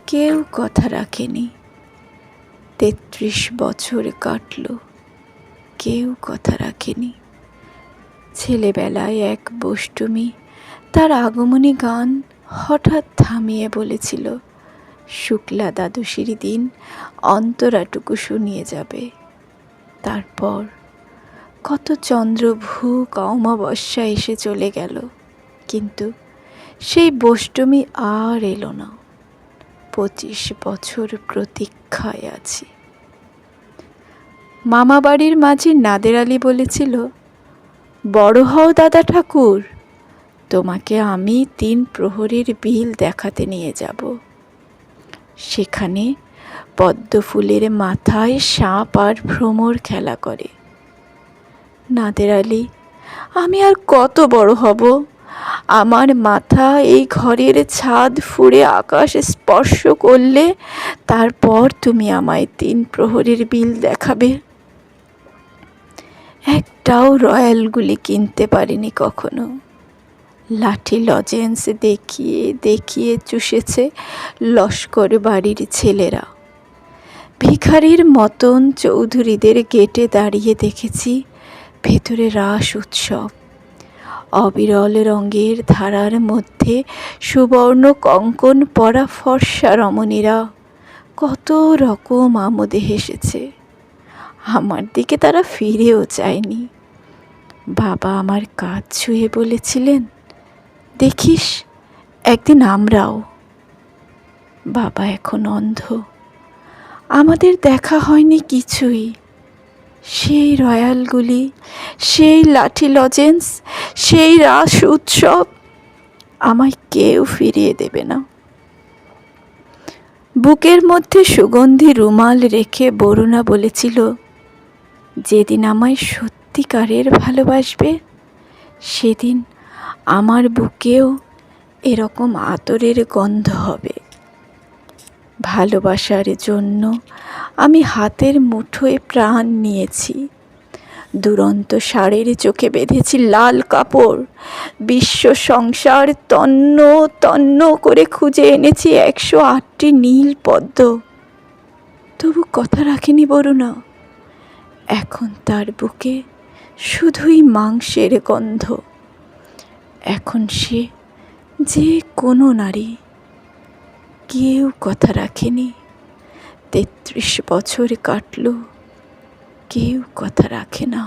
কেউ কথা রাখেনি। ৩৩ বছর কাটল, কেউ কথা রাখেনি। ছেলেবেলায় এক বষ্টমী তার আগমনী গান হঠাৎ থামিয়ে বলেছিল, শুক্লা দ্বাদশীর দিন অন্তরাটুকু শুনিয়ে যাবে। তারপর কত চন্দ্রভূক অমাবস্যা এসে চলে গেল, কিন্তু সেই বষ্টমী আর এলো না। ২৫ বছর প্রতীক্ষায় আছি। মামা বাড়ির মাঝি নাদের আলী বলেছিল, বড় হও দাদা ঠাকুর, তোমাকে আমি ৩ প্রহরীর বিল দেখাতে নিয়ে যাব। সেখানে পদ্ম ফুলের মাথায় সাপ আর ভ্রমর খেলা করে। নাদের আলী, আমি আর কত বড় হব? আমার মাথা এই ঘরের ছাদ ফুঁড়ে আকাশ স্পর্শ করলে তারপর তুমি আমায় ৩ প্রহরীর বিল দেখাবে। একটাও রয়্যালগুলি কিনতে পারিনি কখনো। লাঠি লজেন্স দেখিয়ে দেখিয়ে চুষেছে লস্কর বাড়ির ছেলেরা। ভিখারির মতন চৌধুরীদের গেটে দাঁড়িয়ে দেখেছি ভেতরে রাস উৎসব। অবিরল রঙের ধারার মধ্যে সুবর্ণ কঙ্কণ পরা ফর্সা রমণীরা কত রকম আমোদে হেসেছে। আমার দিকে তারা ফিরেও চায়নি। বাবা আমার কাঁধ ছুঁয়ে বলেছিলেন, দেখিস একদিন আমরাও। বাবা এখন অন্ধ, আমাদের দেখা হয়নি কিছুই। সেই রয়্যালগুলি, সেই লাঠি লজেন্স, সেই রাস উৎসব আমায় কেউ ফিরিয়ে দেবে না। বুকের মধ্যে সুগন্ধি রুমাল রেখে বরুণা বলেছিল, যেদিন আমায় সত্যিকারের ভালোবাসবে সেদিন আমার বুকেও এরকম আতরের গন্ধ হবে। ভালোবাসার জন্য আমি হাতের মুঠোয় প্রাণ নিয়েছি। দুরন্ত ষাঁড়ের চোখে বেঁধেছি লাল কাপড়। বিশ্ব সংসার তন্ন তন্ন করে খুঁজে এনেছি ১০৮টি নীল পদ্ম। তবু কথা রাখিনি বরুণা। এখন তার বুকে শুধুই মাংসের গন্ধ। এখন সে যে কোনো নারী। কেউ কথা রাখেনি। ৩৩ বছর কাটল, কেউ কথা রাখে না।